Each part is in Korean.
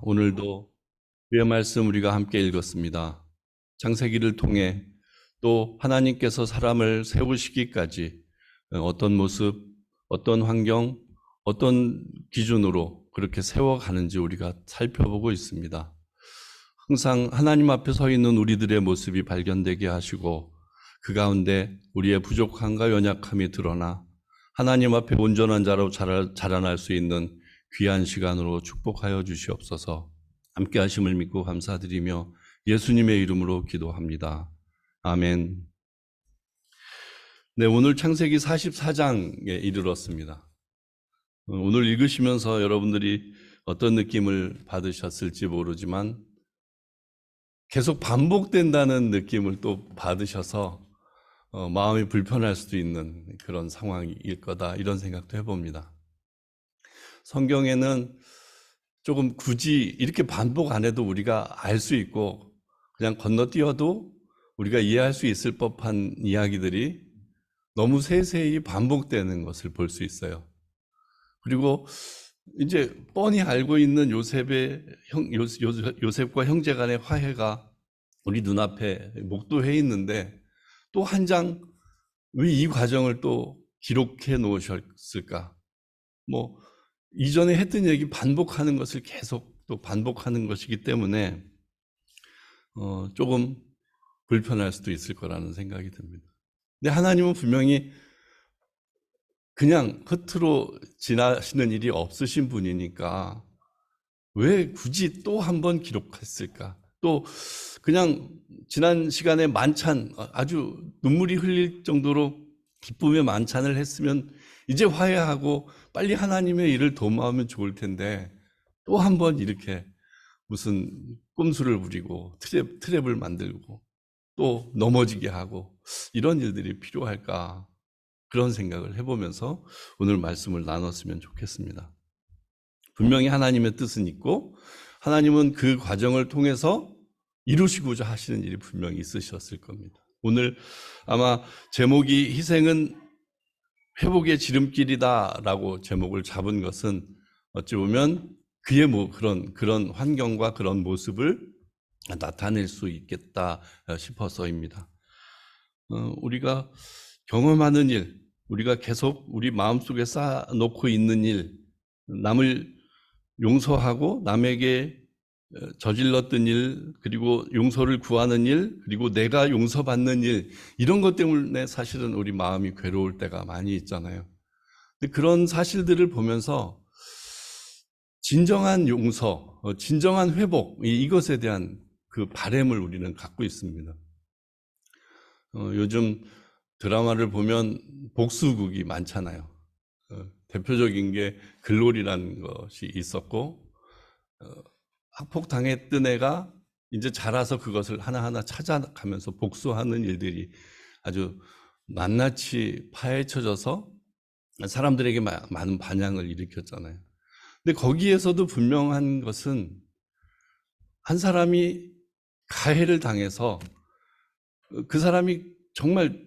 오늘도 주의 말씀 우리가 함께 읽었습니다. 창세기를 통해 또 하나님께서 사람을 세우시기까지 어떤 모습, 어떤 환경, 어떤 기준으로 그렇게 세워가는지 우리가 살펴보고 있습니다. 항상 하나님 앞에 서 있는 우리들의 모습이 발견되게 하시고 그 가운데 우리의 부족함과 연약함이 드러나 하나님 앞에 온전한 자로 자라날 수 있는 귀한 시간으로 축복하여 주시옵소서. 함께 하심을 믿고 감사드리며 예수님의 이름으로 기도합니다. 아멘. 네, 오늘 창세기 44장에 이르렀습니다. 오늘 읽으시면서 여러분들이 어떤 느낌을 받으셨을지 모르지만 계속 반복된다는 느낌을 또 받으셔서 마음이 불편할 수도 있는 그런 상황일 거다, 이런 생각도 해봅니다. 성경에는 조금 굳이 이렇게 반복 안 해도 우리가 알 수 있고 그냥 건너뛰어도 우리가 이해할 수 있을 법한 이야기들이 너무 세세히 반복되는 것을 볼 수 있어요. 그리고 이제 뻔히 알고 있는 요셉과 형제 간의 화해가 우리 눈앞에 목도해 있는데 또 한 장 왜 이 과정을 또 기록해 놓으셨을까? 이전에 했던 얘기 반복하는 것을 계속 또 반복하는 것이기 때문에 조금 불편할 수도 있을 거라는 생각이 듭니다. 근데 하나님은 분명히 그냥 흐트로 지나시는 일이 없으신 분이니까 왜 굳이 또 한 번 기록했을까? 또 그냥 지난 시간에 만찬, 아주 눈물이 흘릴 정도로 기쁨의 만찬을 했으면 이제 화해하고 빨리 하나님의 일을 도모하면 좋을 텐데 또 한 번 이렇게 무슨 꼼수를 부리고 트랩을 만들고 또 넘어지게 하고 이런 일들이 필요할까, 그런 생각을 해보면서 오늘 말씀을 나눴으면 좋겠습니다. 분명히 하나님의 뜻은 있고 하나님은 그 과정을 통해서 이루시고자 하시는 일이 분명히 있으셨을 겁니다. 오늘 아마 제목이 희생은 회복의 지름길이다라고 제목을 잡은 것은 어찌 보면 그의 그런 환경과 그런 모습을 나타낼 수 있겠다 싶어서입니다. 우리가 경험하는 일, 우리가 계속 우리 마음속에 쌓아놓고 있는 일, 남을 용서하고 남에게 저질렀던 일, 그리고 용서를 구하는 일, 그리고 내가 용서받는 일, 이런 것 때문에 사실은 우리 마음이 괴로울 때가 많이 있잖아요. 근데 그런 사실들을 보면서 진정한 용서, 진정한 회복, 이것에 대한 그 바람을 우리는 갖고 있습니다. 요즘 드라마를 보면 복수극이 많잖아요. 대표적인 게 글로리라는 것이 있었고, 학폭당했던 애가 이제 자라서 그것을 하나하나 찾아가면서 복수하는 일들이 아주 낱낱이 파헤쳐져서 사람들에게 많은 반향을 일으켰잖아요. 근데 거기에서도 분명한 것은 한 사람이 가해를 당해서 그 사람이 정말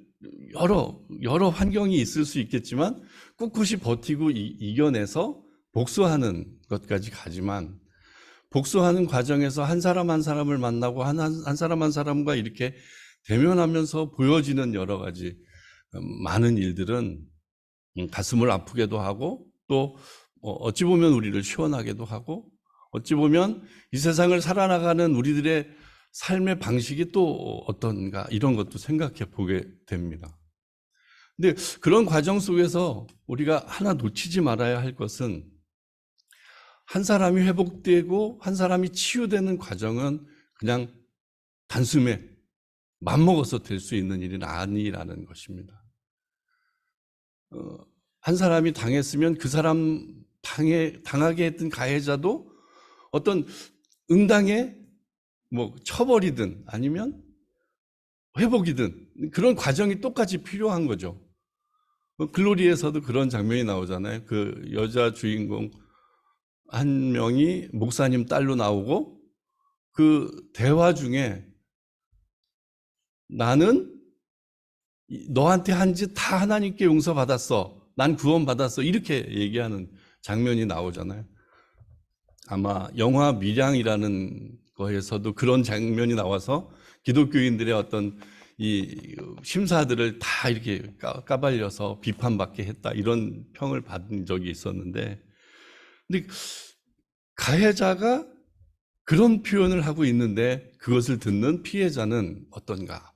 여러 환경이 있을 수 있겠지만 꿋꿋이 버티고 이겨내서 복수하는 것까지 가지만, 복수하는 과정에서 한 사람 한 사람을 만나고 한 사람 한 사람과 이렇게 대면하면서 보여지는 여러 가지 많은 일들은 가슴을 아프게도 하고 또 어찌 보면 우리를 시원하게도 하고 어찌 보면 이 세상을 살아나가는 우리들의 삶의 방식이 또 어떤가, 이런 것도 생각해 보게 됩니다. 근데 그런 과정 속에서 우리가 하나 놓치지 말아야 할 것은 한 사람이 회복되고 한 사람이 치유되는 과정은 그냥 단숨에 맘먹어서 될 수 있는 일은 아니라는 것입니다. 한 사람이 당했으면 그 사람 당하게 했던 가해자도 어떤 응당의 처벌이든 아니면 회복이든 그런 과정이 똑같이 필요한 거죠. 글로리에서도 그런 장면이 나오잖아요. 그 여자 주인공 한 명이 목사님 딸로 나오고 그 대화 중에 나는 너한테 한 짓 다 하나님께 용서받았어, 난 구원받았어, 이렇게 얘기하는 장면이 나오잖아요. 아마 영화 밀양이라는 거에서도 그런 장면이 나와서 기독교인들의 어떤 이 심사들을 다 이렇게 까발려서 비판받게 했다, 이런 평을 받은 적이 있었는데, 근데 가해자가 그런 표현을 하고 있는데 그것을 듣는 피해자는 어떤가?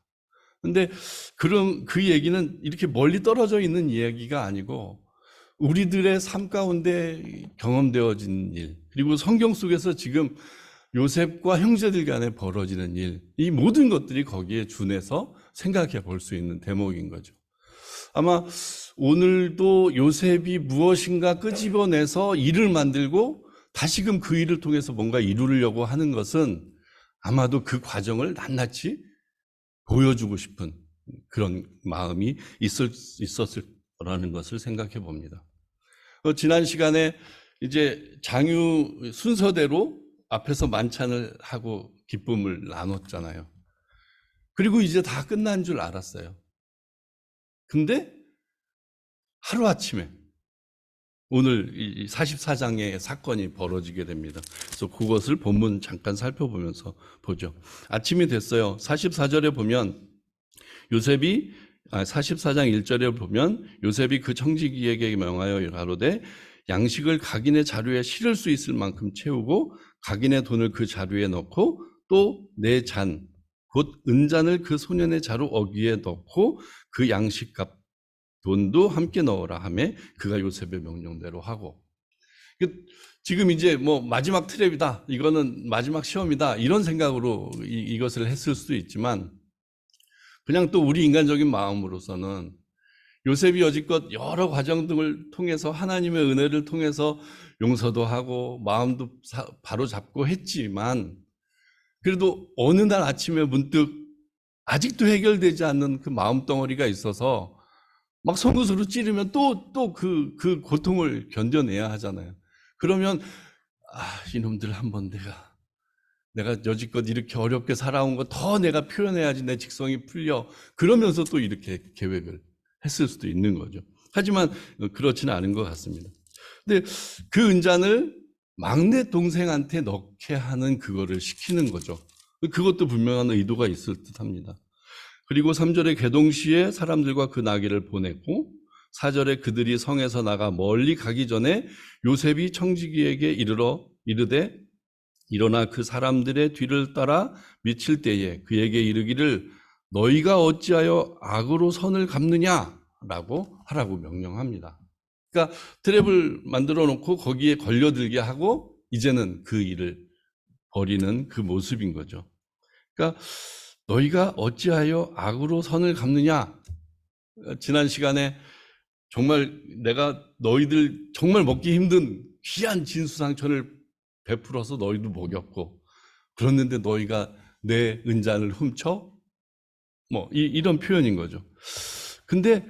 근데 그럼 그 얘기는 이렇게 멀리 떨어져 있는 이야기가 아니고 우리들의 삶 가운데 경험되어진 일, 그리고 성경 속에서 지금 요셉과 형제들 간에 벌어지는 일, 이 모든 것들이 거기에 준해서 생각해 볼 수 있는 대목인 거죠. 아마 오늘도 요셉이 무엇인가 끄집어내서 일을 만들고 다시금 그 일을 통해서 뭔가 이루려고 하는 것은 아마도 그 과정을 낱낱이 보여주고 싶은 그런 마음이 있었을 거라는 것을 생각해 봅니다. 지난 시간에 이제 장유 순서대로 앞에서 만찬을 하고 기쁨을 나눴잖아요. 그리고 이제 다 끝난 줄 알았어요. 근데 하루아침에 오늘 이 44장의 사건이 벌어지게 됩니다. 그래서 그것을 본문 잠깐 살펴보면서 보죠. 아침이 됐어요. 44절에 보면 요셉이 44장 1절에 보면 요셉이 그 청지기에게 명하여 가로되 양식을 각인의 자루에 실을 수 있을 만큼 채우고 각인의 돈을 그 자루에 넣고 또 내 잔 곧 은잔을 그 소년의 자루 어귀에 넣고 그 양식값 돈도 함께 넣어라 하며 그가 요셉의 명령대로 하고, 지금 이제 뭐 마지막 트랩이다, 이거는 마지막 시험이다, 이런 생각으로 이것을 했을 수도 있지만, 그냥 또 우리 인간적인 마음으로서는 요셉이 여지껏 여러 과정 등을 통해서 하나님의 은혜를 통해서 용서도 하고 마음도 바로 잡고 했지만, 그래도 어느 날 아침에 문득 아직도 해결되지 않는 그 마음덩어리가 있어서 막 송곳으로 찌르면 또 그 고통을 견뎌내야 하잖아요. 그러면 이놈들 한번 내가 여지껏 이렇게 어렵게 살아온 거 더 내가 표현해야지 내 직성이 풀려, 그러면서 또 이렇게 계획을 했을 수도 있는 거죠. 하지만 그렇지는 않은 것 같습니다. 근데 그 은잔을 막내 동생한테 넣게 하는 그거를 시키는 거죠. 그것도 분명한 의도가 있을 듯합니다. 그리고 3절에 개동시에 사람들과 그 나귀를 보냈고, 4절에 그들이 성에서 나가 멀리 가기 전에 요셉이 청지기에게 이르되 일어나 그 사람들의 뒤를 따라 미칠 때에 그에게 이르기를 너희가 어찌하여 악으로 선을 갚느냐라고 하라고 명령합니다. 그러니까 트랩을 만들어 놓고 거기에 걸려들게 하고 이제는 그 일을 벌이는 그 모습인 거죠. 그러니까 너희가 어찌하여 악으로 선을 갚느냐. 지난 시간에 정말 내가 너희들 정말 먹기 힘든 귀한 진수상천을 베풀어서 너희도 먹였고, 그랬는데 너희가 내 은잔을 훔쳐? 뭐 이런 표현인 거죠. 근데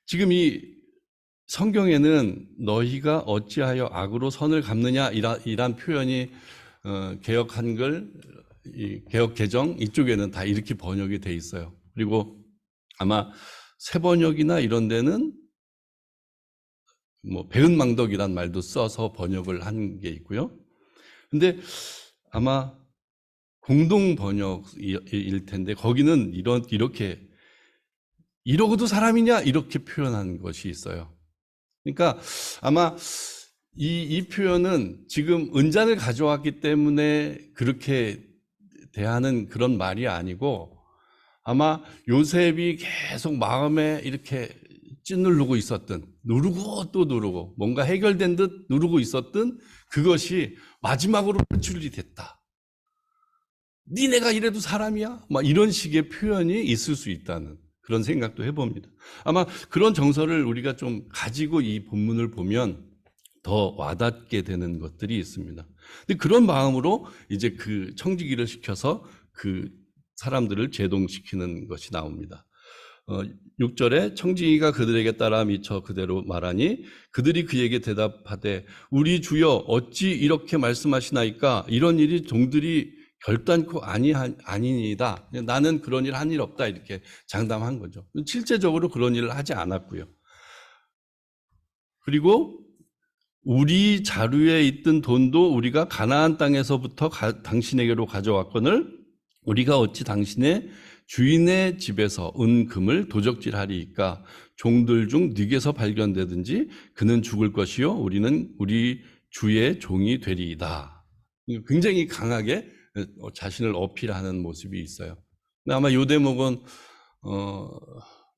지금 이 성경에는 너희가 어찌하여 악으로 선을 갚느냐 이란 표현이 개역 한글, 개역 개정 이쪽에는 다 이렇게 번역이 돼 있어요. 그리고 아마 새 번역이나 이런 데는 뭐 배은망덕이란 말도 써서 번역을 한 게 있고요. 근데 아마 공동 번역일 텐데 거기는 이렇게 이러고도 사람이냐 이렇게 표현한 것이 있어요. 그러니까 아마 이 표현은 지금 은잔을 가져왔기 때문에 그렇게 대하는 그런 말이 아니고, 아마 요셉이 계속 마음에 이렇게 찌누르고 있었던, 누르고 또 누르고 뭔가 해결된 듯 누르고 있었던 그것이 마지막으로 표출이 됐다. 니네가 이래도 사람이야? 막 이런 식의 표현이 있을 수 있다는 그런 생각도 해봅니다. 아마 그런 정서를 우리가 좀 가지고 이 본문을 보면 더 와닿게 되는 것들이 있습니다. 근데 그런 마음으로 이제 그 청지기를 시켜서 그 사람들을 제동시키는 것이 나옵니다. 6절에 청지기가 그들에게 따라 미쳐 그대로 말하니 그들이 그에게 대답하되 우리 주여 어찌 이렇게 말씀하시나이까? 이런 일이 종들이 결단코 아니니이다. 나는 그런 일 한 일 없다, 이렇게 장담한 거죠. 실제적으로 그런 일을 하지 않았고요. 그리고 우리 자루에 있던 돈도 우리가 가나안 땅에서부터 당신에게로 가져왔거늘 우리가 어찌 당신의 주인의 집에서 은금을 도적질하리이까 종들 중 네게서 발견되든지 그는 죽을 것이요 우리는 우리 주의 종이 되리이다. 굉장히 강하게 자신을 어필하는 모습이 있어요. 근데 아마 이 대목은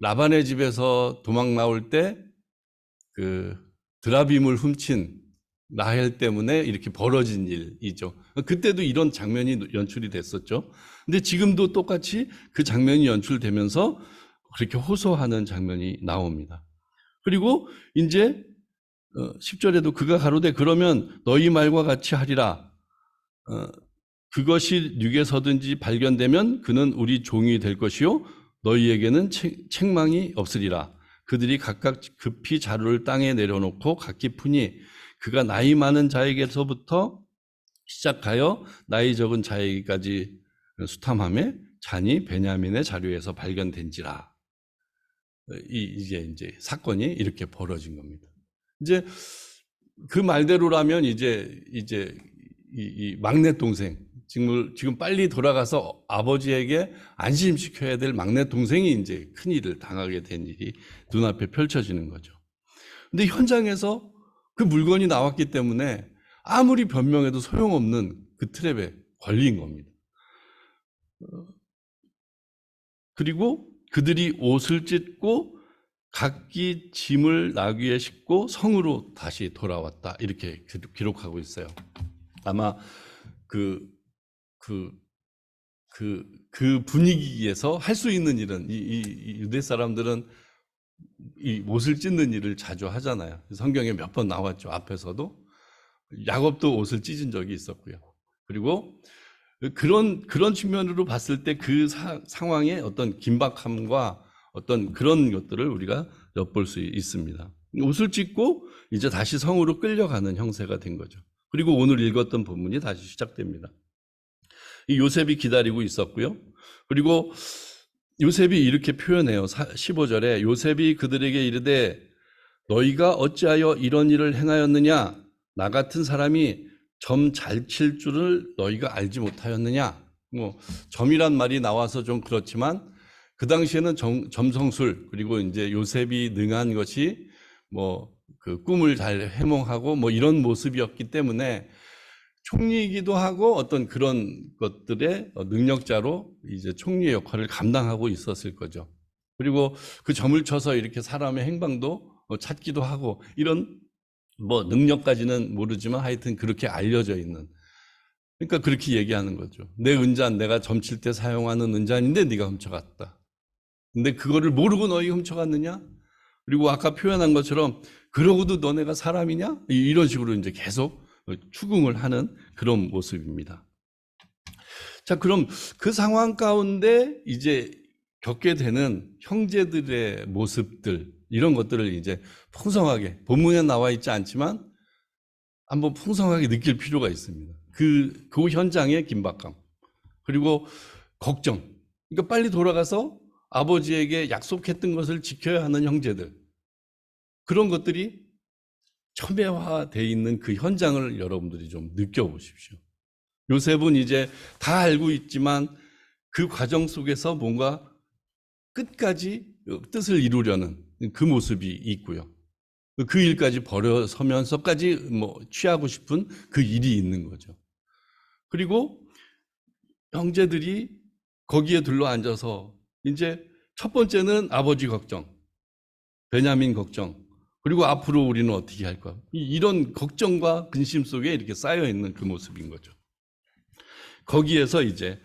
라반의 집에서 도망 나올 때 그 드라빔을 훔친 라헬 때문에 이렇게 벌어진 일이죠. 그때도 이런 장면이 연출이 됐었죠. 근데 지금도 똑같이 그 장면이 연출되면서 그렇게 호소하는 장면이 나옵니다. 그리고 이제 10절에도 그가 가로되 그러면 너희 말과 같이 하리라. 그것이 뉘게서든지 발견되면 그는 우리 종이 될 것이요 너희에게는 책망이 없으리라. 그들이 각각 급히 자루를 땅에 내려놓고 각기 푸니 그가 나이 많은 자에게서부터 시작하여 나이 적은 자에게까지 수탐하며 잔이 베냐민의 자루에서 발견된지라. 이제 사건이 이렇게 벌어진 겁니다. 이제 그 말대로라면 이제 이 막내 동생 지금 빨리 돌아가서 아버지에게 안심시켜야 될 막내 동생이 이제 큰 일을 당하게 된 일이 눈앞에 펼쳐지는 거죠. 근데 현장에서 그 물건이 나왔기 때문에 아무리 변명해도 소용없는 그 트랩에 걸린 겁니다. 그리고 그들이 옷을 찢고 각기 짐을 나귀에 싣고 성으로 다시 돌아왔다. 이렇게 기록하고 있어요. 아마 그 분위기에서 할 수 있는 일은 이 유대 사람들은 이 옷을 찢는 일을 자주 하잖아요. 성경에 몇 번 나왔죠. 앞에서도 야곱도 옷을 찢은 적이 있었고요. 그리고 그런 측면으로 봤을 때 그 상황의 어떤 긴박함과 어떤 그런 것들을 우리가 엿볼 수 있습니다. 옷을 찢고 이제 다시 성으로 끌려가는 형세가 된 거죠. 그리고 오늘 읽었던 본문이 다시 시작됩니다. 이 요셉이 기다리고 있었고요. 그리고 요셉이 이렇게 표현해요. 15절에 요셉이 그들에게 이르되 너희가 어찌하여 이런 일을 행하였느냐? 나 같은 사람이 점 잘 칠 줄을 너희가 알지 못하였느냐? 뭐 점이란 말이 나와서 좀 그렇지만 그 당시에는 점성술 그리고 이제 요셉이 능한 것이 뭐 그 꿈을 잘 해몽하고 뭐 이런 모습이었기 때문에 총리이기도 하고 어떤 그런 것들의 능력자로 이제 총리의 역할을 감당하고 있었을 거죠. 그리고 그 점을 쳐서 이렇게 사람의 행방도 찾기도 하고 이런 뭐 능력까지는 모르지만 하여튼 그렇게 알려져 있는. 그러니까 그렇게 얘기하는 거죠. 내 은잔 내가 점칠 때 사용하는 은잔인데 네가 훔쳐갔다. 근데 그거를 모르고 너희 훔쳐갔느냐? 그리고 아까 표현한 것처럼 그러고도 너네가 사람이냐? 이런 식으로 이제 계속 추궁을 하는 그런 모습입니다. 자, 그럼 그 상황 가운데 이제 겪게 되는 형제들의 모습들, 이런 것들을 이제 풍성하게, 본문에 나와 있지 않지만 한번 풍성하게 느낄 필요가 있습니다. 그 현장의 긴박감, 그리고 걱정. 그러니까 빨리 돌아가서 아버지에게 약속했던 것을 지켜야 하는 형제들. 그런 것들이 첨예화되어 있는 그 현장을 여러분들이 좀 느껴보십시오. 요셉은 이제 다 알고 있지만 그 과정 속에서 뭔가 끝까지 뜻을 이루려는 그 모습이 있고요. 그 일까지 벌여서면서까지 뭐 취하고 싶은 그 일이 있는 거죠. 그리고 형제들이 거기에 둘러앉아서 이제 첫 번째는 아버지 걱정, 베냐민 걱정, 그리고 앞으로 우리는 어떻게 할까? 이런 걱정과 근심 속에 이렇게 쌓여 있는 그 모습인 거죠. 거기에서 이제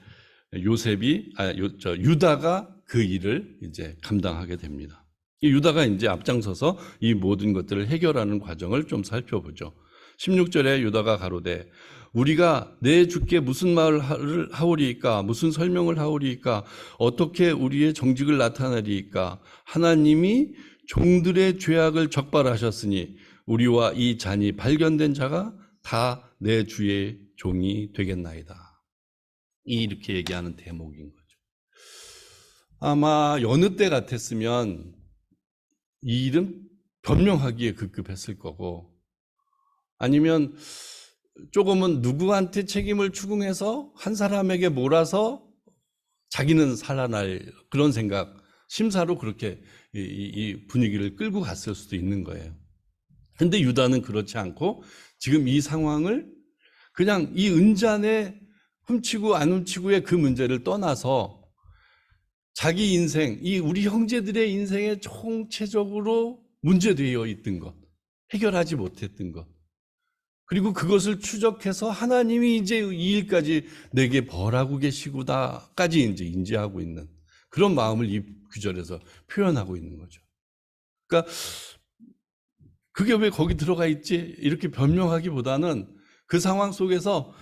유다가 그 일을 이제 감당하게 됩니다. 이 유다가 이제 앞장서서 이 모든 것들을 해결하는 과정을 좀 살펴보죠. 16절에 유다가 가로되 우리가 내 주께 무슨 말을 하오리이까? 무슨 설명을 하오리이까? 어떻게 우리의 정직을 나타내리이까? 하나님이 종들의 죄악을 적발하셨으니 우리와 이 잔이 발견된 자가 다 내 주의 종이 되겠나이다. 이렇게 얘기하는 대목인 거죠. 아마 여느 때 같았으면 이 일은 변명하기에 급급했을 거고 아니면 조금은 누구한테 책임을 추궁해서 한 사람에게 몰아서 자기는 살아날 그런 생각, 심사로 그렇게 이 분위기를 끌고 갔을 수도 있는 거예요. 근데 유다는 그렇지 않고 지금 이 상황을 그냥 이 은잔에 훔치고 안 훔치고의 그 문제를 떠나서 자기 인생, 이 우리 형제들의 인생에 총체적으로 문제되어 있던 것, 해결하지 못했던 것, 그리고 그것을 추적해서 하나님이 이제 이 일까지 내게 벌하고 계시구나까지 이제 인지하고 있는 그런 마음을 이 구절에서 표현하고 있는 거죠. 그러니까 그게 왜 거기 들어가 있지? 이렇게 변명하기보다는 그 상황 속에서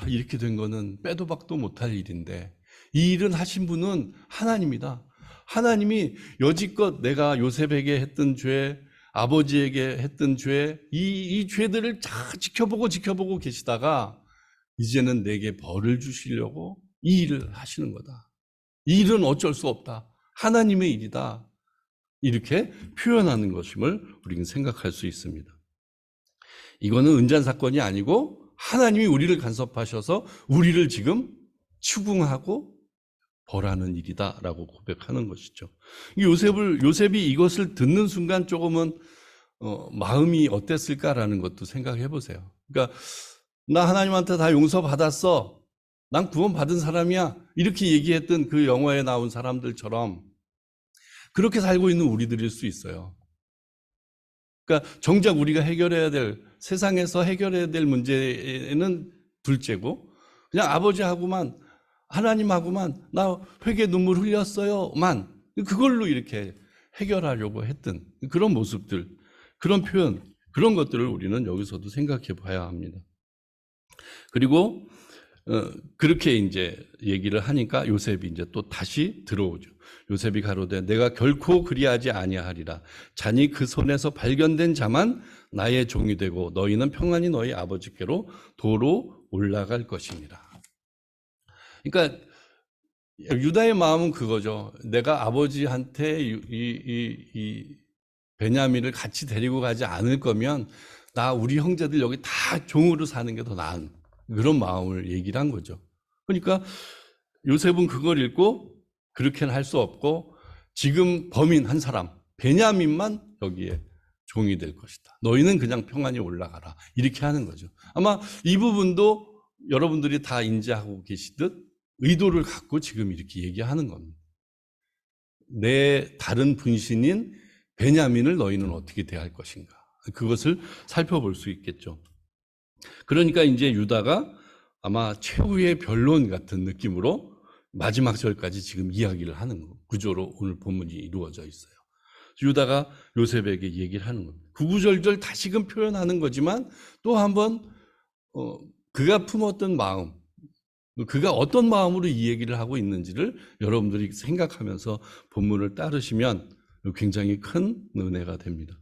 이렇게 된 거는 빼도 박도 못할 일인데 이 일은 하신 분은 하나님이다. 하나님이 여지껏 내가 요셉에게 했던 죄, 아버지에게 했던 죄, 이 죄들을 다 지켜보고 계시다가 이제는 내게 벌을 주시려고 이 일을 하시는 거다. 이 일은 어쩔 수 없다. 하나님의 일이다. 이렇게 표현하는 것임을 우리는 생각할 수 있습니다. 이거는 은잔 사건이 아니고 하나님이 우리를 간섭하셔서 우리를 지금 추궁하고 벌하는 일이다라고 고백하는 것이죠. 요셉이 이것을 듣는 순간 조금은 마음이 어땠을까라는 것도 생각해 보세요. 그러니까 나 하나님한테 다 용서받았어. 난 구원받은 사람이야. 이렇게 얘기했던 그 영화에 나온 사람들처럼 그렇게 살고 있는 우리들일 수 있어요. 그러니까 정작 우리가 해결해야 될, 세상에서 해결해야 될 문제는 둘째고 그냥 아버지하고만, 하나님하고만 나 회개 눈물 흘렸어요만 그걸로 이렇게 해결하려고 했던 그런 모습들, 그런 표현, 그런 것들을 우리는 여기서도 생각해 봐야 합니다. 그리고 그렇게 이제 얘기를 하니까 요셉이 이제 또 다시 들어오죠. 요셉이 가로되 내가 결코 그리하지 아니하리라. 자니 그 손에서 발견된 자만 나의 종이 되고 너희는 평안히 너희 아버지께로 도로 올라갈 것이니라. 그러니까 유다의 마음은 그거죠. 내가 아버지한테 이 베냐민을 같이 데리고 가지 않을 거면 우리 형제들 여기 다 종으로 사는 게 더 나은 그런 마음을 얘기를 한 거죠. 그러니까 요셉은 그걸 읽고 그렇게는 할 수 없고 지금 범인 한 사람 베냐민만 여기에 종이 될 것이다. 너희는 그냥 평안히 올라가라. 이렇게 하는 거죠. 아마 이 부분도 여러분들이 다 인지하고 계시듯 의도를 갖고 지금 이렇게 얘기하는 겁니다. 내 다른 분신인 베냐민을 너희는 어떻게 대할 것인가. 그것을 살펴볼 수 있겠죠. 그러니까 이제 유다가 아마 최후의 변론 같은 느낌으로 마지막 절까지 지금 이야기를 하는 구조로 오늘 본문이 이루어져 있어요. 유다가 요셉에게 얘기를 하는 겁니다. 구구절절 다시금 표현하는 거지만 또 한번 그가 품었던 마음, 그가 어떤 마음으로 이 얘기를 하고 있는지를 여러분들이 생각하면서 본문을 따르시면 굉장히 큰 은혜가 됩니다.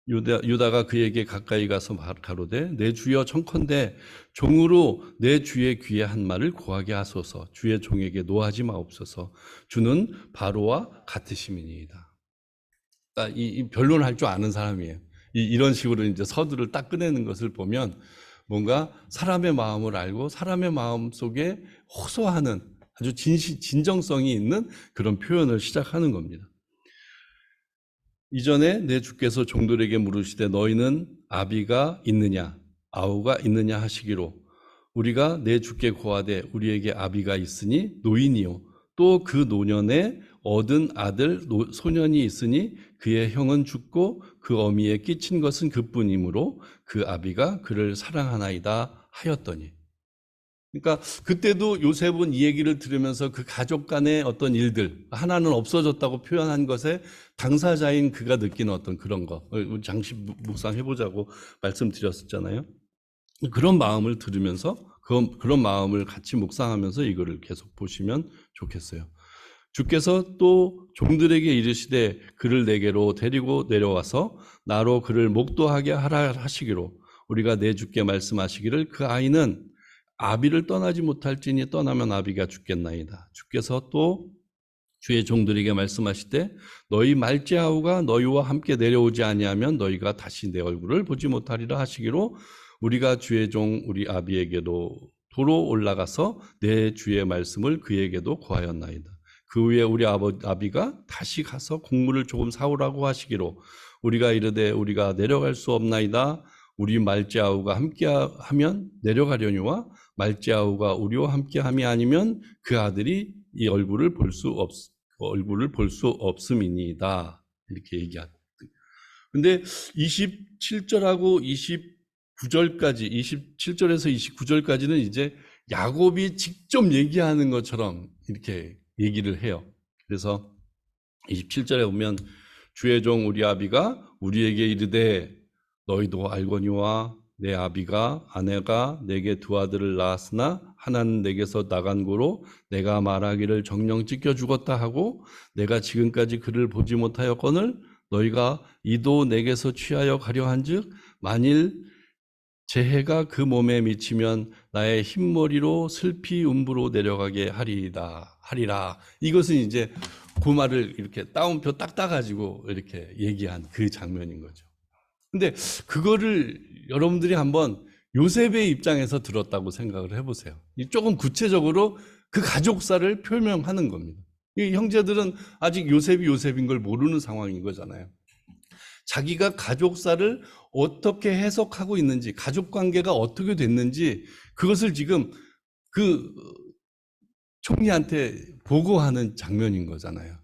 유다가 그에게 가까이 가서 가로되 내 주여 청컨대 종으로 내 주의 귀에 한 말을 고하게 하소서. 주의 종에게 노하지 마옵소서. 주는 바로와 같으심이니이다. 이 변론할 줄 아는 사람이에요. 이런 식으로 이제 서두를 딱 꺼내는 것을 보면 뭔가 사람의 마음을 알고 사람의 마음 속에 호소하는 아주 진정성이 있는 그런 표현을 시작하는 겁니다. 이전에 내 주께서 종들에게 물으시되 너희는 아비가 있느냐 아우가 있느냐 하시기로 우리가 내 주께 고하되 우리에게 아비가 있으니 노인이요 또 그 노년에 얻은 아들 소년이 있으니 그의 형은 죽고 그 어미에 끼친 것은 그뿐이므로 그 아비가 그를 사랑하나이다 하였더니. 그러니까 그때도 요셉은 이 얘기를 들으면서 그 가족 간의 어떤 일들, 하나는 없어졌다고 표현한 것에 당사자인 그가 느끼는 어떤 그런 거, 잠시 묵상해보자고 말씀드렸었잖아요. 그런 마음을 들으면서 그런 마음을 같이 묵상하면서 이거를 계속 보시면 좋겠어요. 주께서 또 종들에게 이르시되 그를 내게로 데리고 내려와서 나로 그를 목도하게 하라 하시기로 우리가 내 주께 말씀하시기를 그 아이는 아비를 떠나지 못할지니 떠나면 아비가 죽겠나이다. 주께서 또 주의 종들에게 말씀하실 때 너희 말제아우가 너희와 함께 내려오지 아니하면 너희가 다시 내 얼굴을 보지 못하리라 하시기로 우리가 주의 종 우리 아비에게도 도로 올라가서 내 주의 말씀을 그에게도 구하였나이다. 그 후에 우리 아비가 다시 가서 곡물을 조금 사오라고 하시기로 우리가 이르되 우리가 내려갈 수 없나이다. 우리 말제아우가 함께하면 내려가려니와 말제아우가 우리와 함께함이 아니면 그 아들이 이 얼굴을 볼 수 없음이니이다. 이렇게 얘기하고. 근데 27절하고 29절까지, 27절에서 29절까지는 이제 야곱이 직접 얘기하는 것처럼 이렇게 얘기를 해요. 그래서 27절에 보면 주의 종 우리 아비가 우리에게 이르되 너희도 알거니와 내 아비가 아내가 내게 두 아들을 낳았으나 하나는 내게서 나간 고로 내가 말하기를 정령 찢겨 죽었다 하고 내가 지금까지 그를 보지 못하였거늘 너희가 이도 내게서 취하여 가려 한즉 만일 재해가 그 몸에 미치면 나의 흰머리로 슬피 음부로 내려가게 하리라. 이것은 이제 그 말을 이렇게 따옴표 딱 따가지고 이렇게 얘기한 그 장면인 거죠. 근데 그거를 여러분들이 한번 요셉의 입장에서 들었다고 생각을 해보세요. 조금 구체적으로 그 가족사를 표명하는 겁니다. 이 형제들은 아직 요셉인 걸 모르는 상황인 거잖아요. 자기가 가족사를 어떻게 해석하고 있는지, 가족관계가 어떻게 됐는지 그것을 지금 그 총리한테 보고하는 장면인 거잖아요.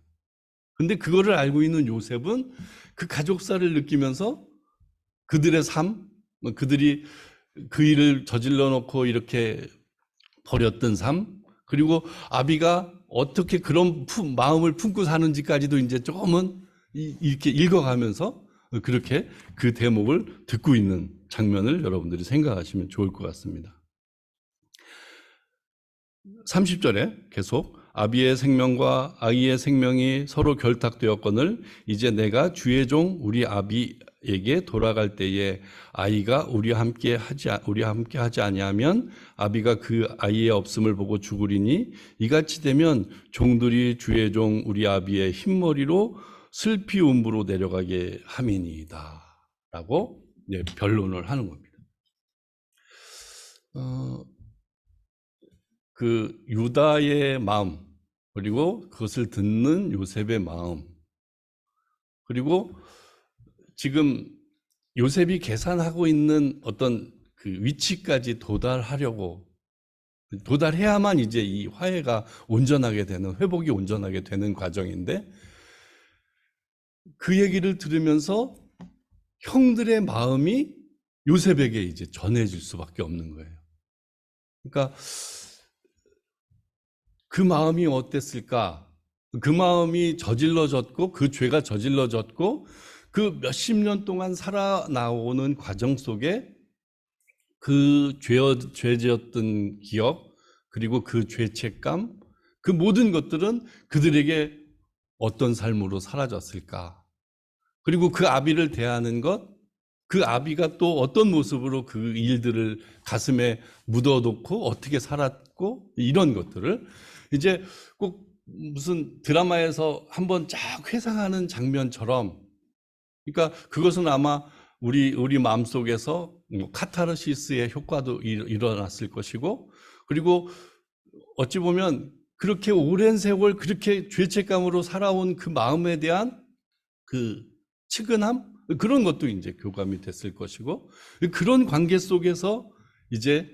근데 그거를 알고 있는 요셉은 그 가족사를 느끼면서 그들의 삶, 그들이 그 일을 저질러 놓고 이렇게 버렸던 삶, 그리고 아비가 어떻게 그런 마음을 품고 사는지까지도 이제 조금은 이렇게 읽어가면서 그렇게 그 대목을 듣고 있는 장면을 여러분들이 생각하시면 좋을 것 같습니다. 30절에 계속 아비의 생명과 아이의 생명이 서로 결탁되었거늘 이제 내가 주의 종 우리 아비에게 돌아갈 때에 아이가 우리와 함께 하지 아니하면 아비가 그 아이의 없음을 보고 죽으리니 이같이 되면 종들이 주의 종 우리 아비의 흰머리로 슬피 음부로 내려가게 함이니이다 라고 변론을 하는 겁니다. 그 유다의 마음, 그리고 그것을 듣는 요셉의 마음, 그리고 지금 요셉이 계산하고 있는 어떤 그 위치까지 도달해야만 이제 이 화해가 온전하게 되는, 회복이 온전하게 되는 과정인데 그 얘기를 들으면서 형들의 마음이 요셉에게 이제 전해질 수밖에 없는 거예요. 그러니까 그 마음이 어땠을까? 그 마음이 저질러졌고 그 죄가 저질러졌고 그 몇십 년 동안 살아나오는 과정 속에 그 죄지었던 기억 그리고 그 죄책감 그 모든 것들은 그들에게 어떤 삶으로 사라졌을까? 그리고 그 아비를 대하는 것, 그 아비가 또 어떤 모습으로 그 일들을 가슴에 묻어놓고 어떻게 살았고 이런 것들을 이제 꼭 무슨 드라마에서 한번 쫙 회상하는 장면처럼 그러니까 그것은 아마 우리 마음속에서 카타르시스의 효과도 일어났을 것이고 그리고 어찌 보면 그렇게 오랜 세월 그렇게 죄책감으로 살아온 그 마음에 대한 그 측은함 그런 것도 이제 교감이 됐을 것이고 그런 관계 속에서 이제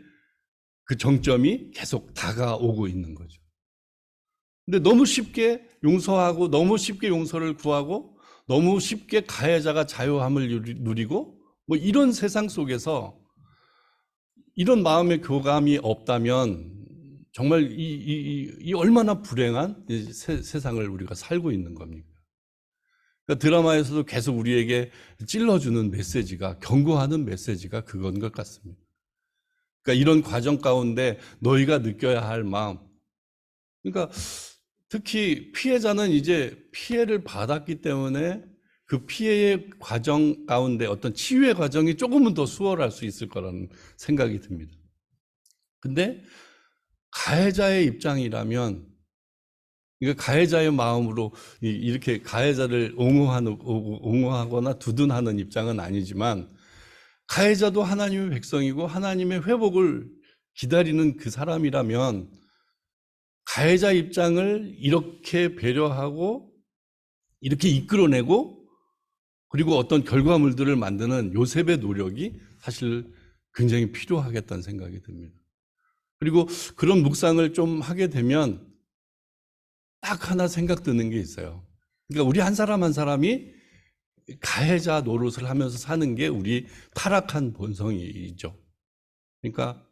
그 정점이 계속 다가오고 있는 거죠. 근데 너무 쉽게 용서하고 너무 쉽게 용서를 구하고 너무 쉽게 가해자가 자유함을 누리고 뭐 이런 세상 속에서 이런 마음의 교감이 없다면 정말 이 얼마나 불행한 세상을 우리가 살고 있는 겁니까? 그러니까 드라마에서도 계속 우리에게 찔러주는 메시지가 경고하는 메시지가 그건 것 같습니다. 그러니까 이런 과정 가운데 너희가 느껴야 할 마음 그러니까 특히 피해자는 이제 피해를 받았기 때문에 그 피해의 과정 가운데 어떤 치유의 과정이 조금은 더 수월할 수 있을 거라는 생각이 듭니다. 근데 가해자의 입장이라면 그러니까 가해자의 마음으로 이렇게 가해자를 옹호하거나 두둔하는 입장은 아니지만, 가해자도 하나님의 백성이고 하나님의 회복을 기다리는 그 사람이라면 가해자 입장을 이렇게 배려하고 이렇게 이끌어내고 그리고 어떤 결과물들을 만드는 요셉의 노력이 사실 굉장히 필요하겠다는 생각이 듭니다. 그리고 그런 묵상을 좀 하게 되면 딱 하나 생각 드는 게 있어요. 그러니까 우리 한 사람 한 사람이 가해자 노릇을 하면서 사는 게 우리 타락한 본성이죠. 그러니까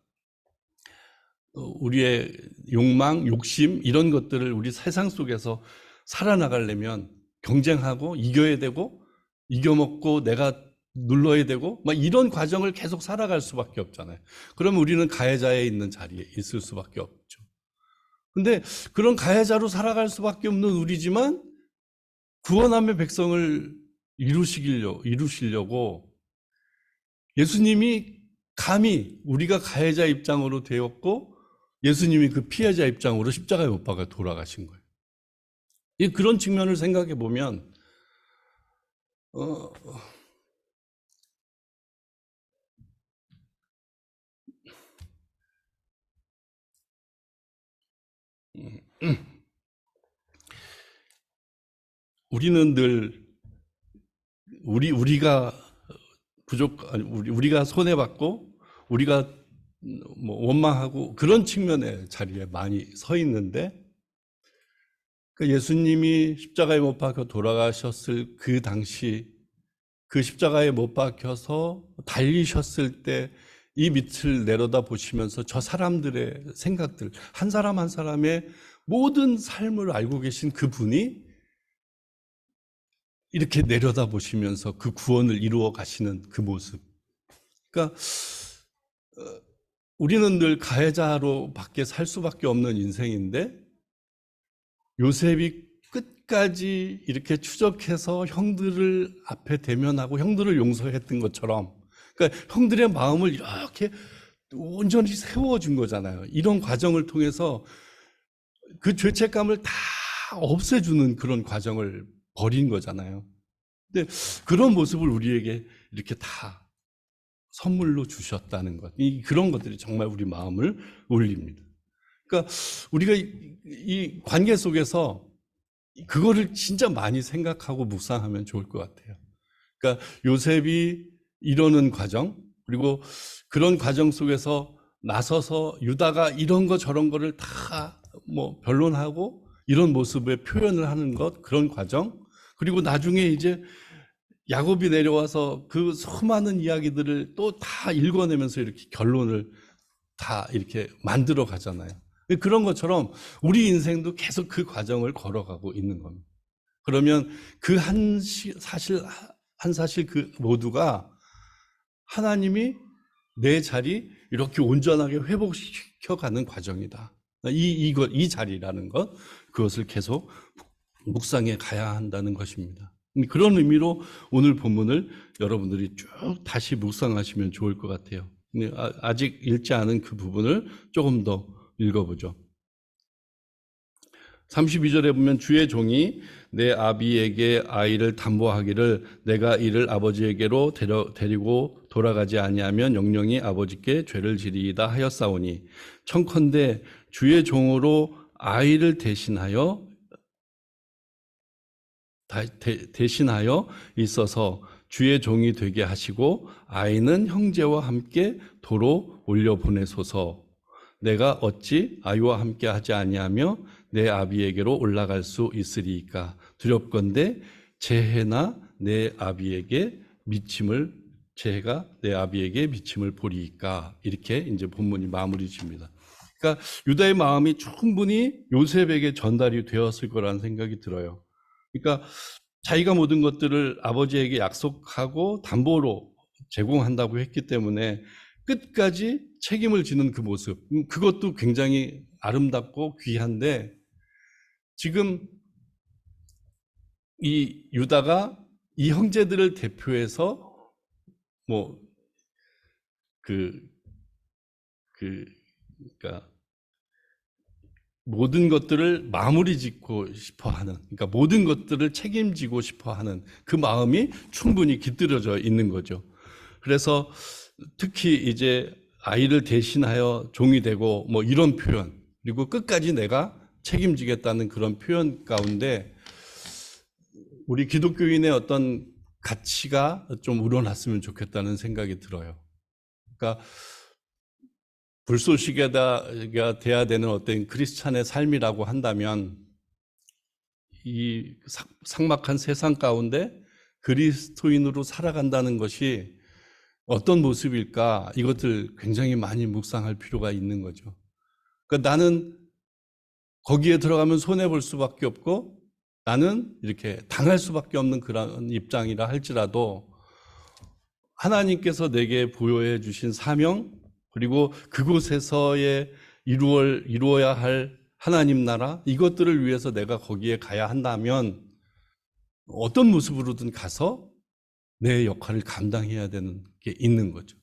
우리의 욕망, 욕심 이런 것들을 우리 세상 속에서 살아나가려면 경쟁하고 이겨야 되고 이겨먹고 내가 눌러야 되고 막 이런 과정을 계속 살아갈 수밖에 없잖아요. 그러면 우리는 가해자에 있는 자리에 있을 수밖에 없죠. 근데 그런 가해자로 살아갈 수밖에 없는 우리지만 구원함의 백성을 이루시려고 예수님이 감히 우리가 가해자 입장으로 되었고 예수님이 그 피해자 입장으로 십자가에 못 박아 돌아가신 거예요. 그런 측면을 생각해 보면 우리는 늘 우리가 우리가 손해 받고 우리가 뭐 원망하고 그런 측면의 자리에 많이 서 있는데, 그러니까 예수님이 십자가에 못 박혀 돌아가셨을 그 당시 그 십자가에 못 박혀서 달리셨을 때 이 밑을 내려다 보시면서 저 사람들의 생각들, 한 사람 한 사람의 모든 삶을 알고 계신 그분이 이렇게 내려다 보시면서 그 구원을 이루어 가시는 그 모습. 그러니까 우리는 늘 가해자로 밖에 살 수밖에 없는 인생인데 요셉이 끝까지 이렇게 추적해서 형들을 앞에 대면하고 형들을 용서했던 것처럼, 그러니까 형들의 마음을 이렇게 온전히 세워준 거잖아요. 이런 과정을 통해서 그 죄책감을 다 없애주는 그런 과정을 벌인 거잖아요. 근데 그런 모습을 우리에게 이렇게 다 선물로 주셨다는 것, 그런 것들이 정말 우리 마음을 울립니다. 그러니까 우리가 이 관계 속에서 그거를 진짜 많이 생각하고 묵상하면 좋을 것 같아요. 그러니까 요셉이 이러는 과정, 그리고 그런 과정 속에서 나서서 유다가 이런 거 저런 거를 다 뭐 변론하고 이런 모습의 표현을 하는 것, 그런 과정, 그리고 나중에 이제 야곱이 내려와서 그 수많은 이야기들을 또 다 읽어내면서 이렇게 결론을 다 이렇게 만들어 가잖아요. 그런 것처럼 우리 인생도 계속 그 과정을 걸어가고 있는 겁니다. 그러면 그 한 사실 그 모두가 하나님이 내 자리 이렇게 온전하게 회복시켜가는 과정이다. 이 자리라는 것, 그것을 계속 묵상해 가야 한다는 것입니다. 그런 의미로 오늘 본문을 여러분들이 쭉 다시 묵상하시면 좋을 것 같아요. 아직 읽지 않은 그 부분을 조금 더 읽어보죠. 32절에 보면 주의 종이 내 아비에게 아이를 담보하기를 내가 이를 아버지에게로 데리고 돌아가지 아니하면 영영이 아버지께 죄를 지리이다 하였사오니, 청컨대 주의 종으로 아이를 대신하여 있어서 주의 종이 되게 하시고 아이는 형제와 함께 도로 올려보내소서. 내가 어찌 아이와 함께 하지 아니하며 내 아비에게로 올라갈 수 있으리이까. 두렵건대 재해가 내 아비에게 미침을 보리이까. 이렇게 이제 본문이 마무리 집니다. 그러니까 유다의 마음이 충분히 요셉에게 전달이 되었을 거라는 생각이 들어요. 그러니까 자기가 모든 것들을 아버지에게 약속하고 담보로 제공한다고 했기 때문에 끝까지 책임을 지는 그 모습, 그것도 굉장히 아름답고 귀한데, 지금 이 유다가 이 형제들을 대표해서 뭐 그러니까 모든 것들을 마무리 짓고 싶어 하는, 그러니까 모든 것들을 책임지고 싶어 하는 그 마음이 충분히 깃들여져 있는 거죠. 그래서 특히 이제 아이를 대신하여 종이 되고 뭐 이런 표현, 그리고 끝까지 내가 책임지겠다는 그런 표현 가운데 우리 기독교인의 어떤 가치가 좀 우러났으면 좋겠다는 생각이 들어요. 그러니까 불쏘시개가 돼야 되는 어떤 크리스찬의 삶이라고 한다면 이 삭막한 세상 가운데 그리스도인으로 살아간다는 것이 어떤 모습일까? 이것들 굉장히 많이 묵상할 필요가 있는 거죠. 그러니까 나는 거기에 들어가면 손해볼 수밖에 없고 나는 이렇게 당할 수밖에 없는 그런 입장이라 할지라도 하나님께서 내게 부여해 주신 사명, 그리고 그곳에서의 이루어야 할 하나님 나라, 이것들을 위해서 내가 거기에 가야 한다면 어떤 모습으로든 가서 내 역할을 감당해야 되는 게 있는 거죠.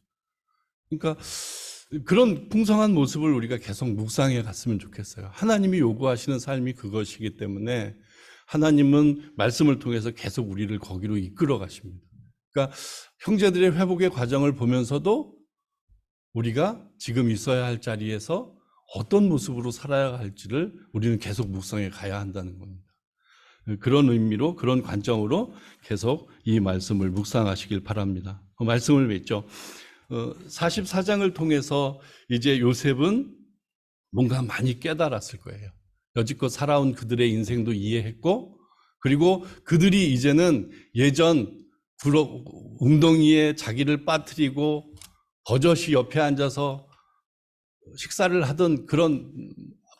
그러니까 그런 풍성한 모습을 우리가 계속 묵상해 갔으면 좋겠어요. 하나님이 요구하시는 삶이 그것이기 때문에 하나님은 말씀을 통해서 계속 우리를 거기로 이끌어 가십니다. 그러니까 형제들의 회복의 과정을 보면서도 우리가 지금 있어야 할 자리에서 어떤 모습으로 살아야 할지를 우리는 계속 묵상해 가야 한다는 겁니다. 그런 의미로, 그런 관점으로 계속 이 말씀을 묵상하시길 바랍니다. 말씀을 맺죠. 44장을 통해서 이제 요셉은 뭔가 많이 깨달았을 거예요. 여지껏 살아온 그들의 인생도 이해했고, 그리고 그들이 이제는 예전 웅덩이에 자기를 빠뜨리고 버젓이 옆에 앉아서 식사를 하던 그런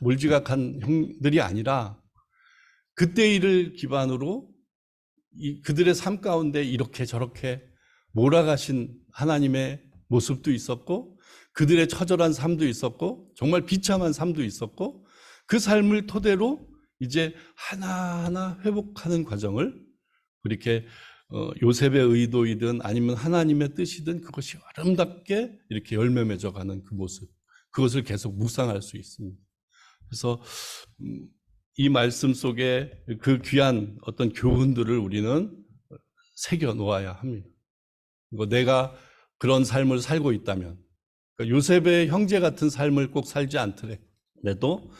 몰지각한 형들이 아니라 그때 일을 기반으로 그들의 삶 가운데 이렇게 저렇게 몰아가신 하나님의 모습도 있었고, 그들의 처절한 삶도 있었고, 정말 비참한 삶도 있었고, 그 삶을 토대로 이제 하나하나 회복하는 과정을 그렇게 요셉의 의도이든 아니면 하나님의 뜻이든 그것이 아름답게 이렇게 열매 맺어가는 그 모습, 그것을 계속 묵상할 수 있습니다. 그래서 이 말씀 속에 그 귀한 어떤 교훈들을 우리는 새겨 놓아야 합니다. 내가 그런 삶을 살고 있다면, 그러니까 요셉의 형제 같은 삶을 꼭 살지 않더라도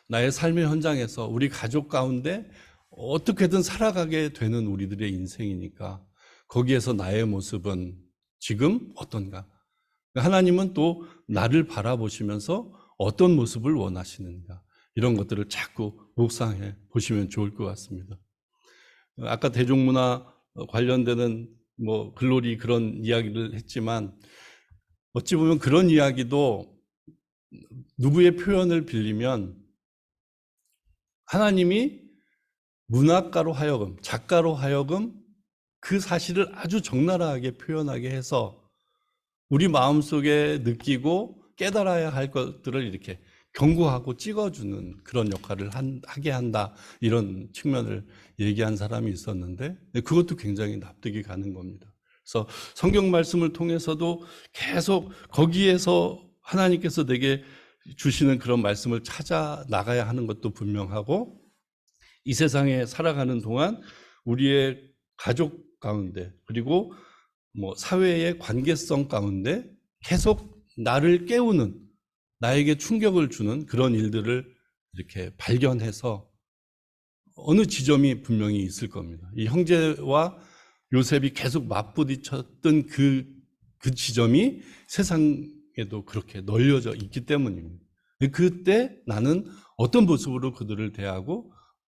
나의 삶의 현장에서 우리 가족 가운데 어떻게든 살아가게 되는 우리들의 인생이니까 거기에서 나의 모습은 지금 어떤가? 하나님은 또 나를 바라보시면서 어떤 모습을 원하시는가? 이런 것들을 자꾸 묵상해 보시면 좋을 것 같습니다. 아까 대중문화 관련되는 뭐 글로리 그런 이야기를 했지만 어찌 보면 그런 이야기도 누구의 표현을 빌리면 하나님이 문학가로 하여금, 작가로 하여금 그 사실을 아주 적나라하게 표현하게 해서 우리 마음속에 느끼고 깨달아야 할 것들을 이렇게 경고하고 찍어주는 그런 역할을 하게 한다, 이런 측면을 얘기한 사람이 있었는데 그것도 굉장히 납득이 가는 겁니다. 그래서 성경 말씀을 통해서도 계속 거기에서 하나님께서 내게 주시는 그런 말씀을 찾아 나가야 하는 것도 분명하고, 이 세상에 살아가는 동안 우리의 가족 가운데 그리고 뭐 사회의 관계성 가운데 계속 나를 깨우는, 나에게 충격을 주는 그런 일들을 이렇게 발견해서 어느 지점이 분명히 있을 겁니다. 이 형제와 요셉이 계속 맞부딪혔던 그 지점이 세상에도 그렇게 널려져 있기 때문입니다. 그때 나는 어떤 모습으로 그들을 대하고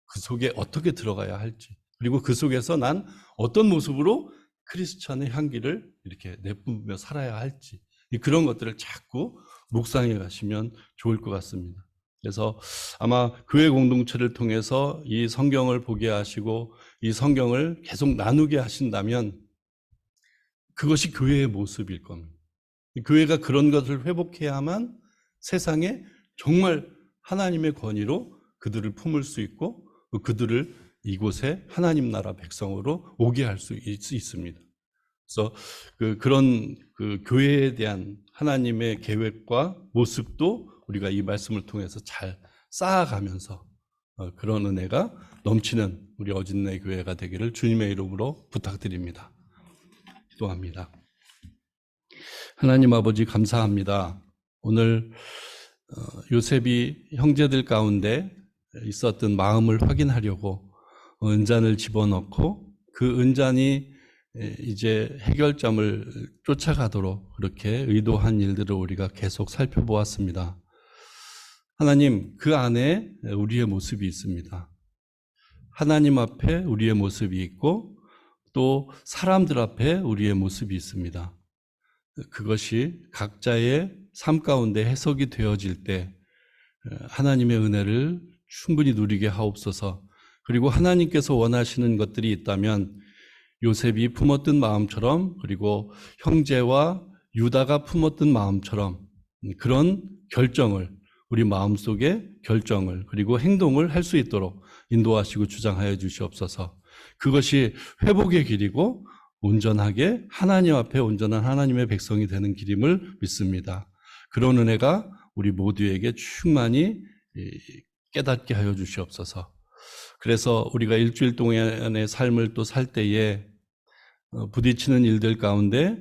그 속에 어떻게 들어가야 할지, 그리고 그 속에서 난 어떤 모습으로 크리스천의 향기를 이렇게 내뿜으며 살아야 할지, 그런 것들을 자꾸 묵상해 가시면 좋을 것 같습니다. 그래서 아마 교회 공동체를 통해서 이 성경을 보게 하시고 이 성경을 계속 나누게 하신다면 그것이 교회의 모습일 겁니다. 교회가 그런 것을 회복해야만 세상에 정말 하나님의 권위로 그들을 품을 수 있고 그들을 이곳에 하나님 나라 백성으로 오게 할 수 있습니다. 그래서 그런 교회에 대한 하나님의 계획과 모습도 우리가 이 말씀을 통해서 잘 쌓아가면서 그런 은혜가 넘치는 우리 어진내 교회가 되기를 주님의 이름으로 부탁드립니다. 기도합니다. 하나님 아버지 감사합니다. 오늘 요셉이 형제들 가운데 있었던 마음을 확인하려고 은잔을 집어넣고 그 은잔이 이제 해결점을 쫓아가도록 그렇게 의도한 일들을 우리가 계속 살펴보았습니다. 하나님, 그 안에 우리의 모습이 있습니다. 하나님 앞에 우리의 모습이 있고 또 사람들 앞에 우리의 모습이 있습니다. 그것이 각자의 삶 가운데 해석이 되어질 때 하나님의 은혜를 충분히 누리게 하옵소서. 그리고 하나님께서 원하시는 것들이 있다면 요셉이 품었던 마음처럼 그리고 형제와 유다가 품었던 마음처럼 그런 결정을 우리 마음속에 결정을 그리고 행동을 할 수 있도록 인도하시고 주장하여 주시옵소서. 그것이 회복의 길이고 온전하게 하나님 앞에 온전한 하나님의 백성이 되는 길임을 믿습니다. 그런 은혜가 우리 모두에게 충만히 깨닫게 하여 주시옵소서. 그래서 우리가 일주일 동안의 삶을 또 살 때에 부딪히는 일들 가운데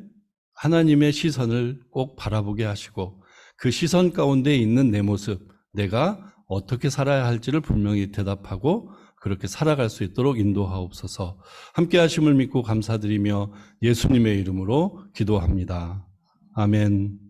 하나님의 시선을 꼭 바라보게 하시고 그 시선 가운데 있는 내 모습, 내가 어떻게 살아야 할지를 분명히 대답하고 그렇게 살아갈 수 있도록 인도하옵소서. 함께 하심을 믿고 감사드리며 예수님의 이름으로 기도합니다. 아멘.